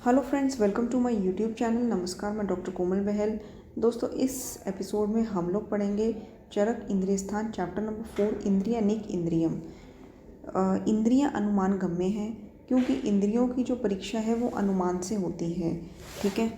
Hello friends, welcome to my YouTube channel. नमस्कार, मैं doctor कोमल बहल। दोस्तों, इस एपिसोड में हम लोग पढ़ेंगे चरक इंद्रिय स्थान चैप्टर नंबर 4, इंद्रिय अनेक इंद्रियम। इंद्रियां अनुमान गम्य हैं क्योंकि इंद्रियों की जो परीक्षा है वो अनुमान से होती है। ठीक है।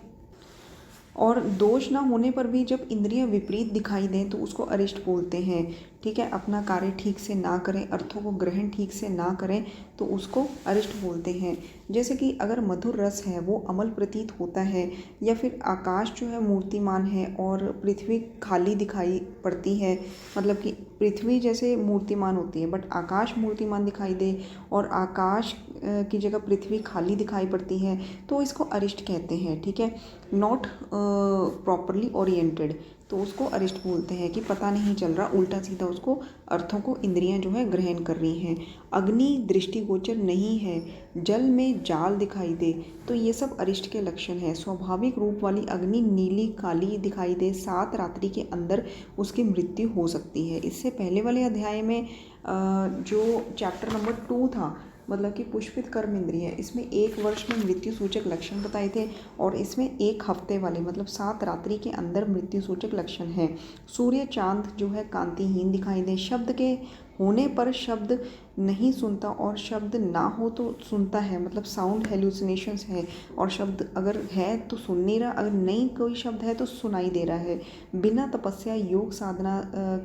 और दोष ना होने पर भी जब इंद्रियां विपरीत दिखाई दें तो उसको अरिष्ट बोलते हैं। ठीक है। अपना कार्य ठीक से ना करें, अर्थों को ग्रहण ठीक से ना करें तो उसको अरिष्ट बोलते हैं। जैसे कि अगर मधुर रस है वो अमल प्रतीत होता है, या फिर आकाश जो है मूर्तिमान है और पृथ्वी खाली दिखाई पड़ती है, मतलब कि पृथ्वी जैसे मूर्तिमान होती है बट आकाश मूर्तिमान दिखाई दे और आकाश की जगह पृथ्वी खाली दिखाई पड़ती है, तो इसको अरिष्ट कहते हैं। ठीक है। नॉट प्रॉपरली ओरिएंटेड, तो उसको अरिष्ट बोलते हैं कि पता नहीं चल रहा, उल्टा सीधा उसको अर्थों को इंद्रियां जो है ग्रहण कर रही हैं। अग्नि दृष्टिगोचर नहीं है, जल में जाल दिखाई दे, तो ये सब अरिष्ट के लक्षण हैं। स्वाभाविक रूप वाली अग्नि नीली काली दिखाई दे, 7 रात्रि के अंदर उसकी मृत्यु हो सकती है। इससे पहले वाले अध्याय में जो चैप्टर नंबर 2 था, मतलब कि पुष्पित कर्म इंद्रिय, इसमें 1 वर्ष में मृत्यु सूचक लक्षण बताए थे और इसमें 1 हफ्ते वाले मतलब 7 रात्रि के अंदर मृत्यु सूचक लक्षण है। सूर्य चांद जो है कांतिहीन दिखाई दे, शब्द के होने पर शब्द नहीं सुनता और शब्द ना हो तो सुनता है, मतलब साउंड हेलुसिनेशंस है, और शब्द अगर है तो सुन नहीं रहा, अगर नहीं कोई शब्द है तो सुनाई दे रहा है। बिना तपस्या योग साधना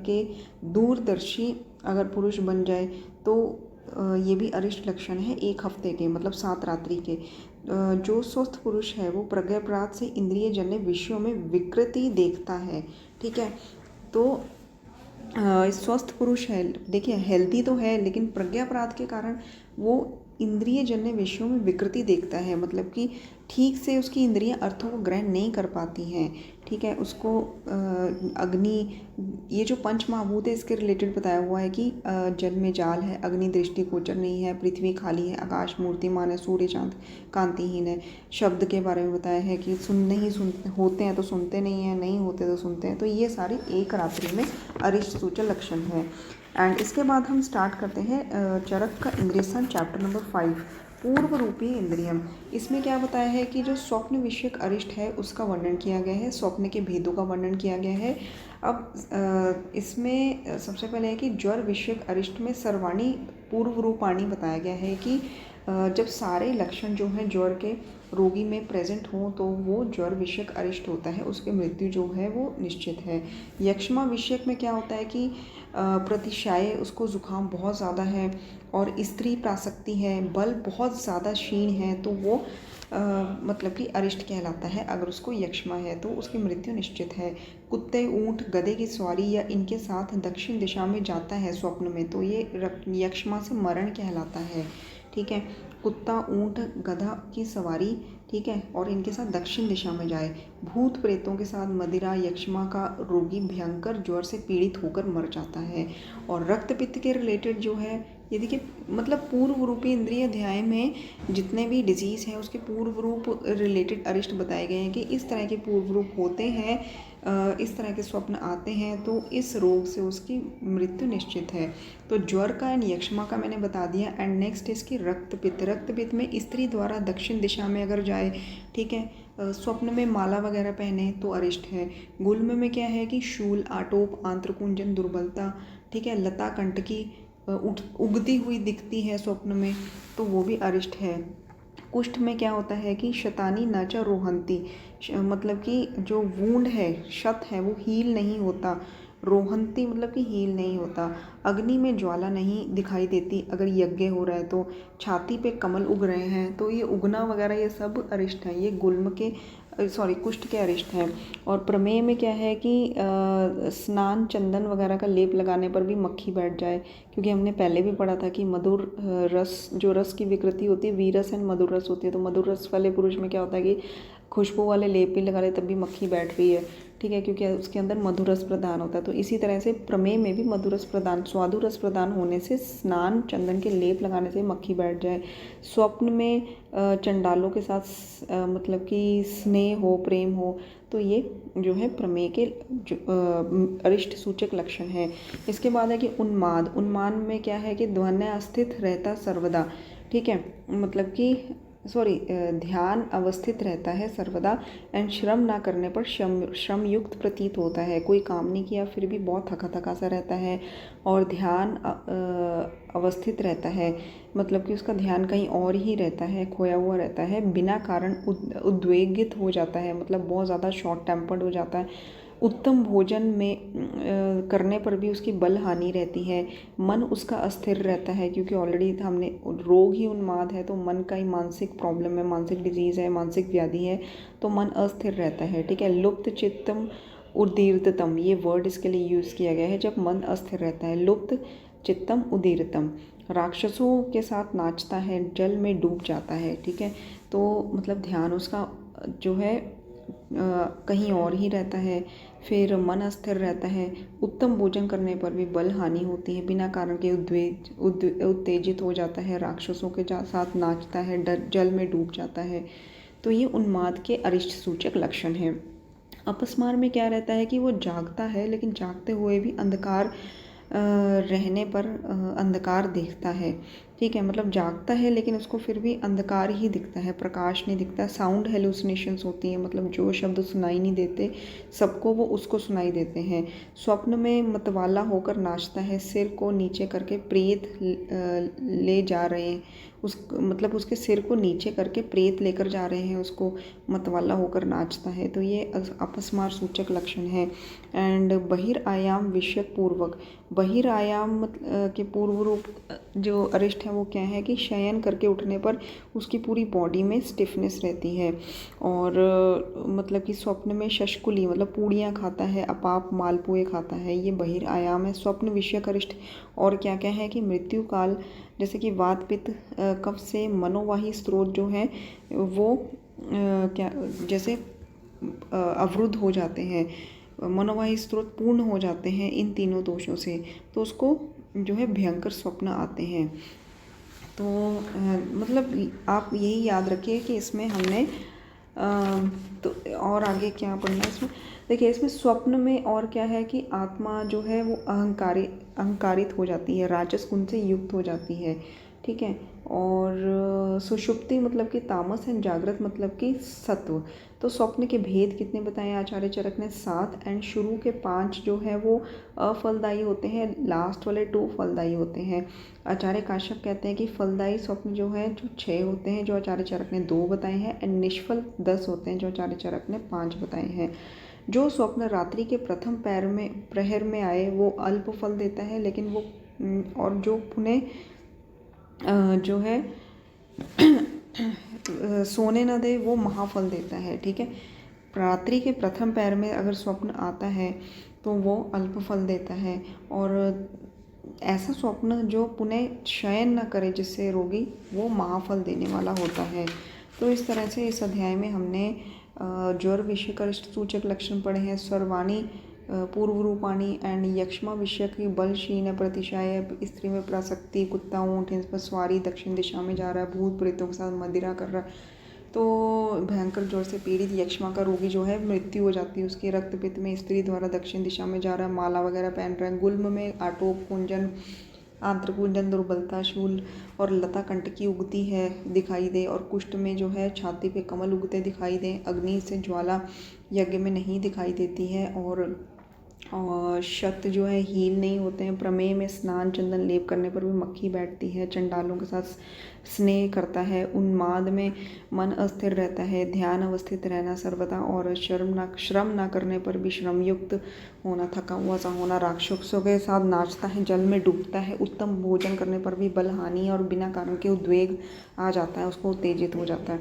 के दूरदर्शी अगर पुरुष बन जाए तो ये भी अरिष्ट लक्षण है 1 हफ्ते के, मतलब 7 रात्रि के। जो स्वस्थ पुरुष है वो प्रज्ञापराध से इंद्रिय जन्य विषयों में विकृति देखता है। ठीक है। तो स्वस्थ पुरुष है, देखिए हेल्दी तो है, लेकिन प्रज्ञापराध के कारण वो इंद्रिय जन्य विषयों में विकृति देखता है, मतलब कि ठीक से उसकी इंद्रियां अर्थों को ग्रहण नहीं कर पाती हैं। ठीक है। उसको अग्नि, ये जो पंच महाभूत है इसके रिलेटेड बताया हुआ है कि जल में जाल है, अग्नि दृष्टिगोचर नहीं है, पृथ्वी खाली है, आकाश मूर्तिमान है, सूर्य चांद कांतिहीन है। शब्द के बारे में बताया है कि सुनते होते हैं तो सुनते नहीं हैं, नहीं होते तो सुनते हैं। तो ये सारे 1 रात्रि में अरिष्ट सूचक लक्षण है। एंड इसके बाद हम स्टार्ट करते हैं चरक का इंद्रिय स्थान चैप्टर नंबर 5, पूर्व रूपीय इंद्रियम। इसमें क्या बताया है कि जो स्वप्न विषयक अरिष्ट है उसका वर्णन किया गया है, स्वप्न के भेदों का वर्णन किया गया है। अब इसमें सबसे पहले है कि ज्वर विषयक अरिष्ट में सर्वाणी पूर्व रूपाणी बताया गया है कि जब सारे लक्षण जो हैं ज्वर के रोगी में प्रेजेंट हों तो वो ज्वर विषयक अरिष्ट होता है, उसकी मृत्यु जो है वो निश्चित है। यक्ष्मा विषयक में क्या होता है कि प्रतिशाय, उसको जुकाम बहुत ज़्यादा है और स्त्री प्रासक्ति है, बल बहुत ज़्यादा क्षीण है, तो वो मतलब कि अरिष्ट कहलाता है। अगर उसको यक्ष्मा है तो उसकी मृत्यु निश्चित है। कुत्ते, ऊंट, गधे की सवारी या इनके साथ दक्षिण दिशा में जाता है स्वप्न में, तो ये यक्ष्मा से मरण कहलाता है। ठीक है। कुत्ता, ऊंट, गधा की सवारी, ठीक है, और इनके साथ दक्षिण दिशा में जाए। भूत प्रेतों के साथ मदिरा, यक्ष्मा का रोगी भयंकर ज्वर से पीड़ित होकर मर जाता है। और रक्त पित्त के रिलेटेड जो है, ये देखिए, मतलब पूर्व रूपी इंद्रिय अध्याय में जितने भी डिजीज़ हैं उसके पूर्व रूप रिलेटेड अरिष्ट बताए गए हैं कि इस तरह के पूर्व रूप होते हैं, इस तरह के स्वप्न आते हैं तो इस रोग से उसकी मृत्यु निश्चित है। तो ज्वर का एंड यक्ष्मा का मैंने बता दिया। एंड नेक्स्ट इसकी रक्त पित्त में स्त्री द्वारा दक्षिण दिशा में अगर जाए, ठीक है, स्वप्न में माला वगैरह पहने तो अरिष्ट है। गुल्म में क्या है कि शूल, आटोप, आंत्रकुंजन, दुर्बलता, ठीक है, लता कंटकी उगती हुई दिखती है स्वप्न में, तो वो भी अरिष्ट है। कुष्ठ में क्या होता है कि शतानी नाचा रोहंती, मतलब कि जो वूंड है, शत है, वो हील नहीं होता। रोहंती मतलब कि हील नहीं होता। अग्नि में ज्वाला नहीं दिखाई देती अगर यज्ञ हो रहा है तो। छाती पे कमल उग रहे हैं तो ये उगना वगैरह ये सब अरिष्ट हैं, ये गुल्म के कुष्ठ के अरिष्ट हैं। और प्रमेय में क्या है कि स्नान, चंदन वगैरह का लेप लगाने पर भी मक्खी बैठ जाए, क्योंकि हमने पहले भी पढ़ा था कि मधुर रस, जो रस की विकृति होती है, वीरस एंड मधुर रस होती है, तो मधुर रस वाले पुरुष में क्या होता है कि खुशबू वाले लेप भी लगा ले तब भी मक्खी बैठ रही है। ठीक है, क्योंकि उसके अंदर मधुर रस प्रदान होता है। तो इसी तरह से प्रमेय में भी मधुर रस प्रदान, स्वादु रस प्रदान होने से, स्नान चंदन के लेप लगाने से मक्खी बैठ जाए। स्वप्न में चंडालों के साथ मतलब कि स्नेह हो, प्रेम हो, तो ये जो है प्रमेय के अरिष्ट सूचक लक्षण है। इसके बाद है कि उन्माद में क्या है कि ध्वन्य अस्थित रहता सर्वदा, ठीक है, मतलब कि ध्यान अवस्थित रहता है सर्वदा एंड श्रम ना करने पर श्रम युक्त प्रतीत होता है। कोई काम नहीं किया फिर भी बहुत थका थका सा रहता है और ध्यान अवस्थित रहता है, मतलब कि उसका ध्यान कहीं और ही रहता है, खोया हुआ रहता है। बिना कारण उद्वेगित हो जाता है, मतलब बहुत ज़्यादा शॉर्ट टेम्पर्ड हो जाता है। उत्तम भोजन में करने पर भी उसकी बल हानि रहती है। मन उसका अस्थिर रहता है, क्योंकि ऑलरेडी हमने रोग ही उन्माद है, तो मन का ही मानसिक प्रॉब्लम है, मानसिक डिजीज़ है, मानसिक व्याधि है, तो मन अस्थिर रहता है। ठीक है। लुप्त चित्तम उदीर्ततम, ये वर्ड इसके लिए यूज़ किया गया है जब मन अस्थिर रहता है। लुप्त चित्तम उदीर्तम, राक्षसों के साथ नाचता है, जल में डूब जाता है। ठीक है। तो मतलब ध्यान उसका जो है कहीं और ही रहता है। फिर मन अस्थिर रहता है। उत्तम भोजन करने पर भी बल हानि होती है। बिना कारण के उत्तेजित हो जाता है, राक्षसों के साथ नाचता है, जल में डूब जाता है। तो ये उन्माद के अरिष्ट सूचक लक्षण हैं। अपस्मार में क्या रहता है कि वो जागता है, लेकिन जागते हुए भी अंधकार रहने पर अंधकार दिखता है। ठीक है। मतलब जागता है लेकिन उसको फिर भी अंधकार ही दिखता है, प्रकाश नहीं दिखता। साउंड हेलुसिनेशंस होती हैं, मतलब जो शब्द सुनाई नहीं देते सबको वो उसको सुनाई देते हैं। स्वप्न में मतवाला होकर नाचता है, सिर को नीचे करके प्रेत ले जा रहे हैं, मतलब उसके सिर को नीचे करके प्रेत लेकर जा रहे हैं उसको, मतवाला होकर नाचता है। तो ये अपस्मार सूचक लक्षण है। एंड बहिरायाम विषयक पूर्वक, बहिरायाम के पूर्व रूप जो अरिष्ट है वो क्या है कि शयन करके उठने पर उसकी पूरी बॉडी में स्टिफनेस रहती है। और मतलब कि स्वप्न में शशकुली मतलब पूड़ियाँ खाता है, अपाप मालपुए खाता है, ये बहिरायाम है। स्वप्न विषयक अरिष्ट और क्या क्या है कि मृत्यु काल, जैसे कि वात पित्त कफ से मनोवाही स्रोत जो है वो क्या जैसे अवरुद्ध हो जाते हैं, मनोवाही स्रोत पूर्ण हो जाते हैं इन तीनों दोषों से, तो उसको जो है भयंकर स्वप्न आते हैं। तो मतलब आप यही याद रखिए कि इसमें हमने तो और आगे क्या पढ़ना है इसमें। देखिए इसमें स्वप्न में और क्या है कि आत्मा जो है वो अहंकारित हो जाती है, राजस गुण से युक्त हो जाती है। ठीक है। और सुषुप्ति मतलब कि तामस है, जागृत मतलब कि सत्व। तो स्वप्न के भेद कितने बताए आचार्य चरक ने? 7। एंड शुरू के 5 जो है वो अफलदायी होते हैं, लास्ट वाले 2 फलदायी होते हैं। आचार्य काश्यप कहते हैं कि फलदायी स्वप्न जो है जो 6 होते हैं, जो आचार्य चरक ने 2 बताए हैं, एंड निष्फल 10 होते हैं, जो आचार्य चरक ने 5 बताए हैं। जो स्वप्न रात्रि के प्रथम प्रहर में आए वो अल्प फल देता है, लेकिन वो और जो पुनः जो है सोने न दे वो महाफल देता है। ठीक है। रात्रि के प्रथम पैर में अगर स्वप्न आता है तो वो अल्प फल देता है, और ऐसा स्वप्न जो पुनः शयन न करे जिससे रोगी, वो महाफल देने वाला होता है। तो इस तरह से इस अध्याय में हमने ज्वर विषय का सूचक लक्षण पढ़े हैं, सर्वाणी पूर्व रूपाणी एंड यक्ष्मा विषय की बल क्षीण प्रतिशाय, स्त्री में प्रासक्ति, कुत्ता ऊँट इस पर सवारी, दक्षिण दिशा में जा रहा है, भूत प्रेतों के साथ मदिरा कर रहा है। तो भयंकर ज्वर से पीड़ित यक्ष्मा का रोगी जो है मृत्यु हो जाती है उसकी। रक्तपित्त में स्त्री द्वारा दक्षिण दिशा में जा रहा है, माला वगैरह पहन रहा है। गुल्म में आटोप कुंजन, आंत्रकुंजन, दुर्बलता, शूल और लता कंटकी उगती है दिखाई दे, और कुष्ठ में जो है छाती पे कमल उगते दिखाई दें। अग्नि से ज्वाला यज्ञ में नहीं दिखाई देती है, और शत जो है हील नहीं होते हैं। प्रमेय में स्नान चंदन लेप करने पर भी मक्खी बैठती है। चंडालों के साथ स्नेह करता है। उन्माद में मन अस्थिर रहता है। ध्यान अवस्थित रहना सर्वदा, और श्रम ना करने पर भी श्रमयुक्त होना, थका हुआ सा होना। राक्षसों के साथ नाचता है, जल में डूबता है। उत्तम भोजन करने पर भी बल हानि और बिना कारण के उद्वेग आ जाता है, उसको उत्तेजित हो जाता है।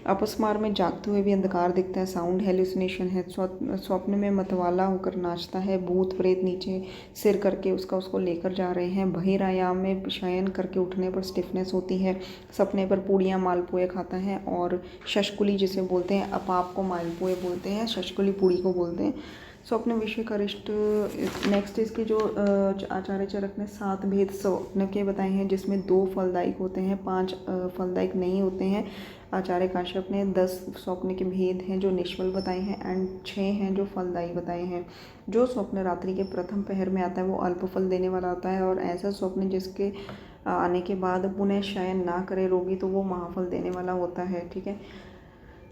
अपस्मार में जागते हुए भी अंधकार दिखता है, साउंड हेलुसिनेशन है। स्वप्न में मतवाला होकर नाचता है, भूत प्रेत नीचे सिर करके उसको लेकर जा रहे हैं। बहिरायाम में शयन करके उठने पर स्टिफनेस होती है। सपने पर पूड़ियाँ मालपुए खाता है, और शशकुली जिसे बोलते हैं, अपाप को मालपुए बोलते हैं, शशकुली पूड़ी को बोलते हैं। स्वप्न विषय का अरिष्ट। नेक्स्ट इसके जो आचार्य चरक ने 7 भेद स्वप्न के बताए हैं, जिसमें 2 फलदायक होते हैं, 5 फलदायक नहीं होते हैं। आचार्य काश्यप ने 10 स्वप्न के भेद हैं जो निष्फल बताए हैं, एंड 6 हैं जो फलदायी बताए हैं। जो स्वप्न रात्रि के प्रथम पहर में आता है वो अल्प फल देने वाला होता है, और ऐसा स्वप्न जिसके आने के बाद पुनः शयन ना करे रोगी, तो वो महाफल देने वाला होता है। ठीक है,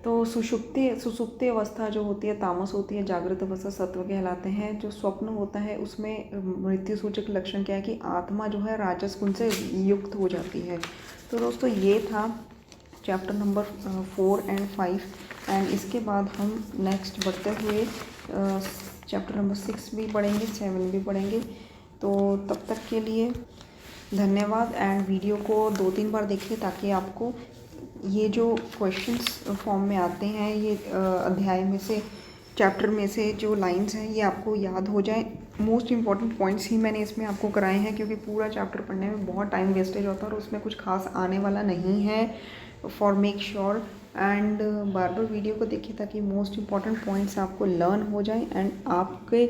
तो सुषुप्ति अवस्था जो होती है तामस होती है, जागृत अवस्था सत्व कहलाते हैं। जो स्वप्न होता है उसमें मृत्यु सूचक लक्षण क्या है कि आत्मा जो है राजस गुण से युक्त हो जाती है। तो दोस्तों ये था चैप्टर नंबर 4 और 5 एंड इसके बाद हम नेक्स्ट बढ़ते हुए चैप्टर नंबर 6 भी पढ़ेंगे, 7 भी पढ़ेंगे। तो तब तक के लिए धन्यवाद एंड वीडियो को 2-3 बार देखिए ताकि आपको ये जो क्वेश्चंस फॉर्म में आते हैं, ये अध्याय में से, चैप्टर में से जो लाइंस हैं ये आपको याद हो जाए। मोस्ट इम्पॉर्टेंट पॉइंट्स ही मैंने इसमें आपको कराए हैं, क्योंकि पूरा चैप्टर पढ़ने में बहुत टाइम वेस्टेज होता है और उसमें कुछ खास आने वाला नहीं है। For make sure and bar bar video को देखिए ताकि मोस्ट इम्पॉर्टेंट पॉइंट्स आपको लर्न हो जाए एंड आपके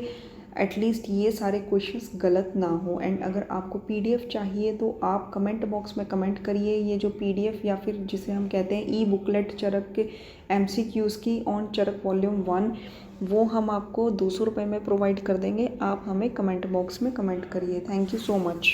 एटलीस्ट ये सारे क्वेश्चंस गलत ना हो। एंड अगर आपको पीडीएफ चाहिए तो आप कमेंट बॉक्स में कमेंट करिए। ये जो पीडीएफ या फिर जिसे हम कहते हैं ई बुकलेट चरक के एमसीक्यूज़ की ऑन चरक वॉल्यूम 1, वो हम आपको 200 रुपये में प्रोवाइड कर देंगे। आप हमें कमेंट बॉक्स में कमेंट करिए। Thank you so much.